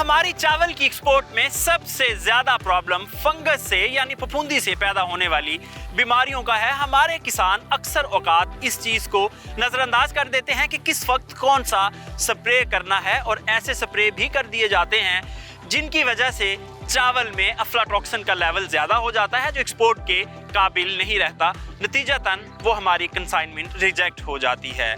हमारी चावल की एक्सपोर्ट में सबसे ज्यादा प्रॉब्लम फंगस से यानी फफूंदी से पैदा होने वाली बीमारियों का है। हमारे किसान अक्सर औकात इस चीज को नजरअंदाज कर देते हैं कि किस वक्त कौन सा स्प्रे करना है, और ऐसे स्प्रे भी कर दिए जाते हैं जिनकी वजह से चावल में अफ्लाटॉक्सिन का लेवल ज्यादा हो जाता है, जो एक्सपोर्ट के काबिल नहीं रहता। नतीजतन वो हमारी कंसाइनमेंट रिजेक्ट हो जाती है।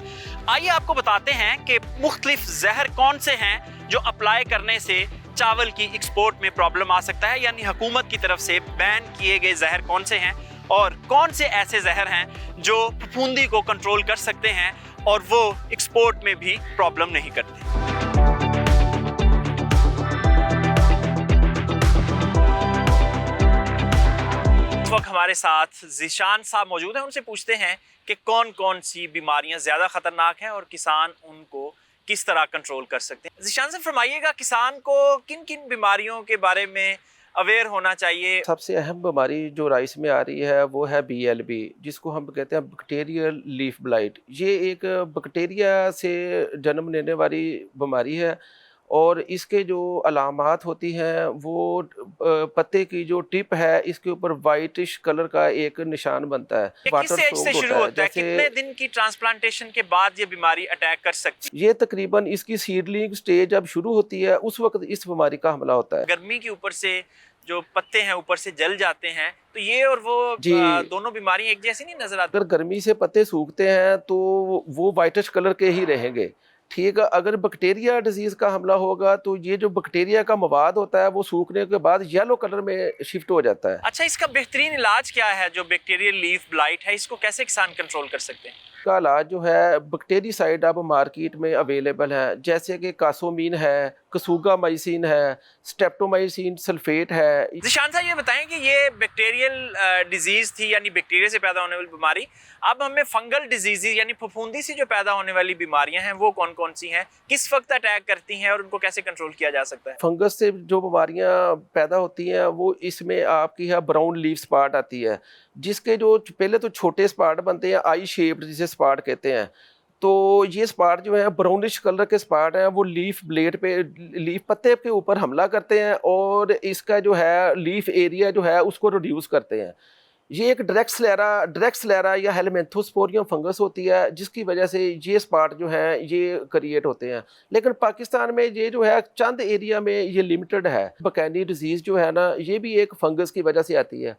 आइए आपको बताते हैं कि मुख्तलिफ जहर कौन से हैं जो अप्लाई करने से चावल की एक्सपोर्ट में प्रॉब्लम आ सकता है, यानी हुकूमत की तरफ से बैन किए गए जहर कौन से हैं और कौन से ऐसे जहर हैं जो फफूंदी को कंट्रोल कर सकते हैं और वो एक्सपोर्ट में भी प्रॉब्लम नहीं करते। इस वक्त हमारे साथ ज़ीशान साहब मौजूद हैं, उनसे पूछते हैं कि कौन कौन सी बीमारियां ज़्यादा ख़तरनाक हैं और किसान उनको किस तरह कंट्रोल कर सकते हैं। ज़ीशान से फरमाइएगा, किसान को किन किन बीमारियों के बारे में अवेयर होना चाहिए? सबसे अहम बीमारी जो राइस में आ रही है वो है BLB, जिसको हम कहते हैं बैक्टीरियल लीफ ब्लाइट। ये एक बैक्टीरिया से जन्म लेने वाली बीमारी है और इसके जो अलामात होती हैं वो पत्ते की जो टिप है इसके ऊपर वाइटिश कलर का एक निशान बनता है। किस एज से शुरू होता है? कितने दिन की ट्रांसप्लांटेशन के बाद ये बीमारी अटैक कर सकती है? ये तकरीबन इसकी सीडलिंग स्टेज जब शुरू होती है उस वक्त इस बीमारी का हमला होता है। गर्मी के ऊपर से जो पत्ते हैं ऊपर से जल जाते हैं, तो ये और वो दोनों बीमारियां एक जैसी नहीं नजर आती? अगर गर्मी से पत्ते सूखते हैं तो वो वाइटिश कलर के ही रहेंगे, ठीक है। अगर बैक्टीरिया डिजीज का हमला होगा तो ये जो बैक्टीरिया का मवाद होता है वो सूखने के बाद येलो कलर में शिफ्ट हो जाता है। अच्छा, इसका बेहतरीन इलाज क्या है? जो बैक्टीरियल लीफ ब्लाइट है, इसको कैसे किसान कंट्रोल कर सकते हैं? का इलाज जो है बैक्टीरिसाइड अब मार्केट में अवेलेबल है, जैसे कि कासोमीन है, कसूगामाइसिन है, स्ट्रेप्टोमाइसिन सल्फेट है। ज़ीशान साहब ये बताएं कि ये बैक्टीरियल डिजीज थी यानी बैक्टीरिया से पैदा होने वाली बीमारी, अब हमें फंगल डिजीज यानी फफूंदी से जो पैदा होने वाली बीमारियां हैं वो कौन कौन सी हैं, किस वक्त अटैक करती हैं और उनको कैसे कंट्रोल किया जा सकता है? फंगस से जो बीमारियां पैदा होती हैं वो इसमें आपकी है ब्राउन लीफ स्पॉट आती है, जिसके जो पहले तो छोटे स्पॉट बनते हैं आई शेप्ड जिसे स्पॉट कहते हैं। तो ये स्पॉट जो है ब्राउनिश कलर के स्पॉट हैं, वो लीफ ब्लेड पे लीफ पत्ते के ऊपर हमला करते हैं और इसका जो है लीफ एरिया जो है उसको रिड्यूस करते हैं। ये एक ड्रैक्सलेरा या हेलमेंथोस्पोरियम फंगस होती है जिसकी वजह से ये स्पॉट जो हैं ये क्रिएट होते हैं। लेकिन पाकिस्तान में ये जो है चंद एरिया में ये लिमिटेड है। बकैनी डिजीज़ जो है ना ये भी एक फंगस की वजह से आती है।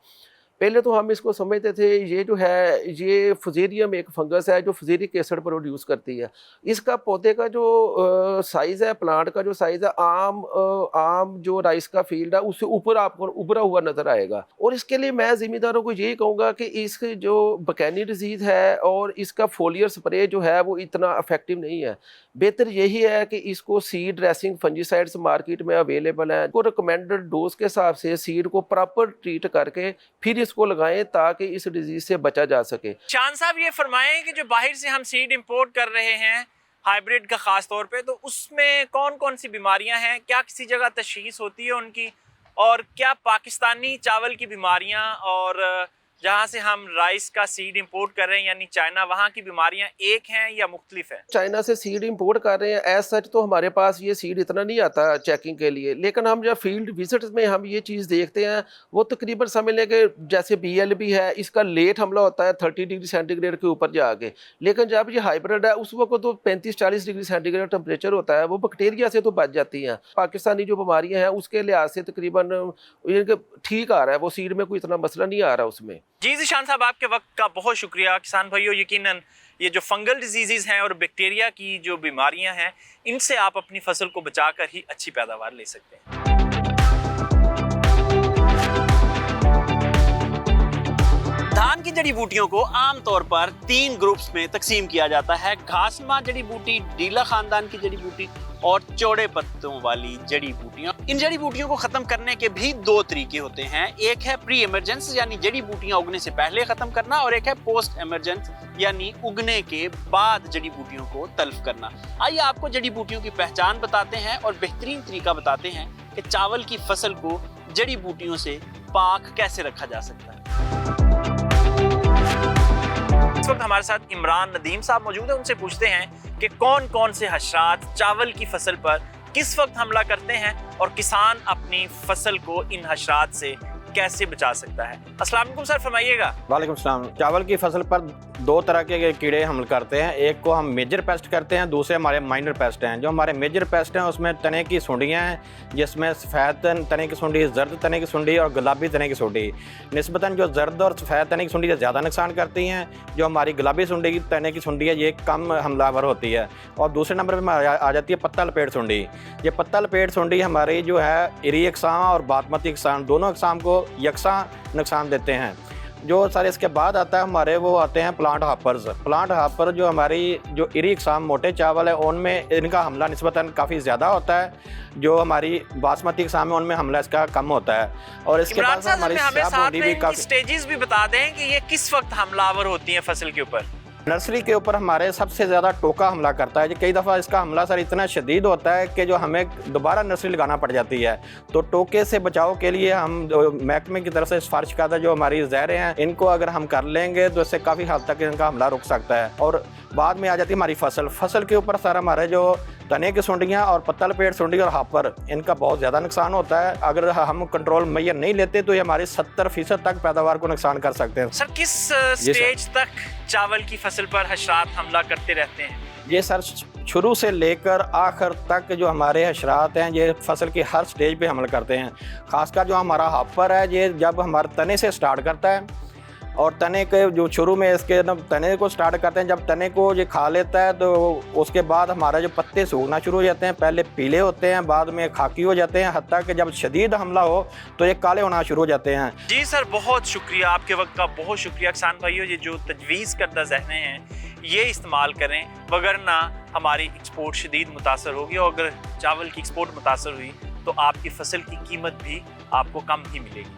पहले तो हम इसको समझते थे ये जो है ये फुजेरियम एक फंगस है जो फुजेरिक एसिड प्रोड्यूस करती है। इसका पौधे का जो साइज़ है, प्लांट का जो साइज़ है आम जो राइस का फील्ड है उससे ऊपर आपको उभरा हुआ नज़र आएगा। और इसके लिए मैं ज़िम्मेदारों को यही कहूँगा कि इसके जो बकैनी डिजीज़ है और इसका फोलियर स्प्रे जो है वो इतना इफेक्टिव नहीं है। बेहतर यही है कि इसको सीड ड्रेसिंग फंजीसाइड्स मार्केट में अवेलेबल हैं, को रिकमेंडेड डोज के हिसाब से सीड को प्रॉपर ट्रीट करके फिर इसको लगाएं ताकि इस डिजीज से बचा जा सके। शान साहब ये फरमाएं कि जो बाहर से हम सीड इंपोर्ट कर रहे हैं हाइब्रिड का खास तौर पे, तो उसमें कौन कौन सी बीमारियां हैं, क्या किसी जगह तशखीस होती है उनकी, और क्या पाकिस्तानी चावल की बीमारियां और जहाँ से हम राइस का सीड इंपोर्ट कर रहे हैं यानी चाइना, वहाँ की बीमारियां एक हैं या मुख्तलिफ हैं? चाइना से सीड इंपोर्ट कर रहे हैं एज सच तो हमारे पास ये सीड इतना नहीं आता चेकिंग के लिए, लेकिन हम जब फील्ड विजिट्स में हम ये चीज़ देखते हैं वो तकरीबन समझ लें कि जैसे BLB है इसका लेट हमला होता है 30 डिग्री सेंटीग्रेड के ऊपर जाके, लेकिन जब ये हाइब्रिड है उस वक्त तो 35-40 डिग्री सेंटीग्रेड टेम्परेचर होता है, वो बैक्टीरिया से तो बच जाती हैं। पाकिस्तानी जो बीमारियाँ हैं उसके लिहाज से तकरीबन ठीक आ रहा है, वो सीड में कोई इतना मसला नहीं आ रहा उसमें। जी ज़ीशान साहब, आपके वक्त का बहुत शुक्रिया। किसान भाइयों, यकीनन ये जो फंगल डिजीज़ हैं और बैक्टीरिया की जो बीमारियां हैं इनसे आप अपनी फसल को बचाकर ही अच्छी पैदावार ले सकते हैं। धान की जड़ी बूटियों को आमतौर पर 3 ग्रुप्स में तकसीम किया जाता है: घासनुमा जड़ी बूटी, डीला खानदान की जड़ी बूटी और चौड़े पत्तों वाली जड़ी बूटियां। इन जड़ी बूटियों को खत्म करने के भी 2 तरीके होते हैं। एक है प्री इमरजेंस यानी जड़ी बूटियां उगने से पहले खत्म करना, और एक है पोस्ट इमरजेंस यानी उगने के बाद जड़ी बूटियों को तल्फ करना। आइए आपको जड़ी बूटियों की पहचान बताते हैं और बेहतरीन तरीका बताते हैं कि चावल की फसल को जड़ी बूटियों से पाक कैसे रखा जा सकता है। इस वक्त हमारे साथ इमरान नदीम साहब मौजूद हैं, उनसे पूछते हैं कि कौन कौन से हशरात चावल की फसल पर किस वक्त हमला करते हैं और किसान अपनी फसल को इन हशरात से कैसे बचा सकता है। अस्सलाम वालेकुम सर, फरमाइएगा। वालेकुम सलाम। चावल की फसल पर दो तरह के कीड़े हमले करते हैं, एक को हम मेजर पेस्ट करते हैं, दूसरे हमारे माइनर पेस्ट हैं। जो हमारे मेजर पेस्ट हैं उसमें तने की सुंडियाँ हैं, जिसमें सफ़ेद तने की सुंडी, जर्द तने की सुंडी और गुलाबी तने की सुंडी। निस्बतन जो जर्द और सफ़ेद तने की सुंडी ज़्यादा नुकसान करती हैं, जो हमारी गुलाबी सुंडी की तने की सुंडी है ये कम हमलावर होती है। और दूसरे नंबर पर आ जाती है पत्ता लपेट सुंडी। ये पत्ता लपेट सुंडी हमारी जो है इरी अक़साम और बासमती अक़साम दोनों अक़साम को यकसा नुकसान देते हैं। जो सर इसके बाद आता है हमारे वो आते हैं प्लांट हापर्स। प्लांट हापर जो हमारी जो इरी अक़साम मोटे चावल है उनमें इनका हमला निस्बतन काफ़ी ज़्यादा होता है। जो हमारी बासमती अक़साम है उनमें हमला इसका कम होता है। और इसके बाद हमारी स्याह भी काफ़ी स्टेजेस भी बता दें कि ये किस वक्त हमलावर होती हैं फसल के ऊपर। नर्सरी के ऊपर हमारे सबसे ज़्यादा टोका हमला करता है। जो कई दफ़ा इसका हमला सर इतना शदीद होता है कि जो हमें दोबारा नर्सरी लगाना पड़ जाती है। तो टोके से बचाव के लिए हम महकमे की तरफ से सिफारिश करता है जो हमारी ज़हरें हैं इनको अगर हम कर लेंगे तो इससे काफ़ी हद तक इनका हमला रुक सकता है। और बाद में आ जाती है हमारी फसल के ऊपर सर हमारे जो तने की सुंडियाँ और पत्ता लपेट सुंडी और हापर इनका बहुत ज़्यादा नुकसान होता है। अगर हम कंट्रोल मुहैया नहीं लेते तो ये हमारी 70% तक पैदावार को नुकसान कर सकते हैं। सर किस स्टेज तक चावल की फसल पर हशरात हमला करते रहते हैं? ये सर शुरू से लेकर आखिर तक जो हमारे हशरात हैं ये फसल की हर स्टेज पे हमला करते हैं। ख़ासकर जो हमारा हापर है ये जब हमारे तने से स्टार्ट करता है और तने के जो शुरू में इसके तने को स्टार्ट करते हैं, जब तने को ये खा लेता है तो उसके बाद हमारा जो पत्ते सूखना शुरू हो जाते हैं। पहले पीले होते हैं, बाद में खाकी हो जाते हैं, हत्ता कि जब शदीद हमला हो तो ये काले होना शुरू हो जाते हैं। जी सर, बहुत शुक्रिया, आपके वक्त का बहुत शुक्रिया। किसान भाइयों, ये जो तजवीज़ करदा ज़हने हैं ये इस्तेमाल करें, वगरना हमारी एक्सपोर्ट शदीद मुतासर होगी और अगर चावल की एक्सपोर्ट मुतासर हुई तो आपकी फसल की कीमत भी आपको कम ही मिलेगी।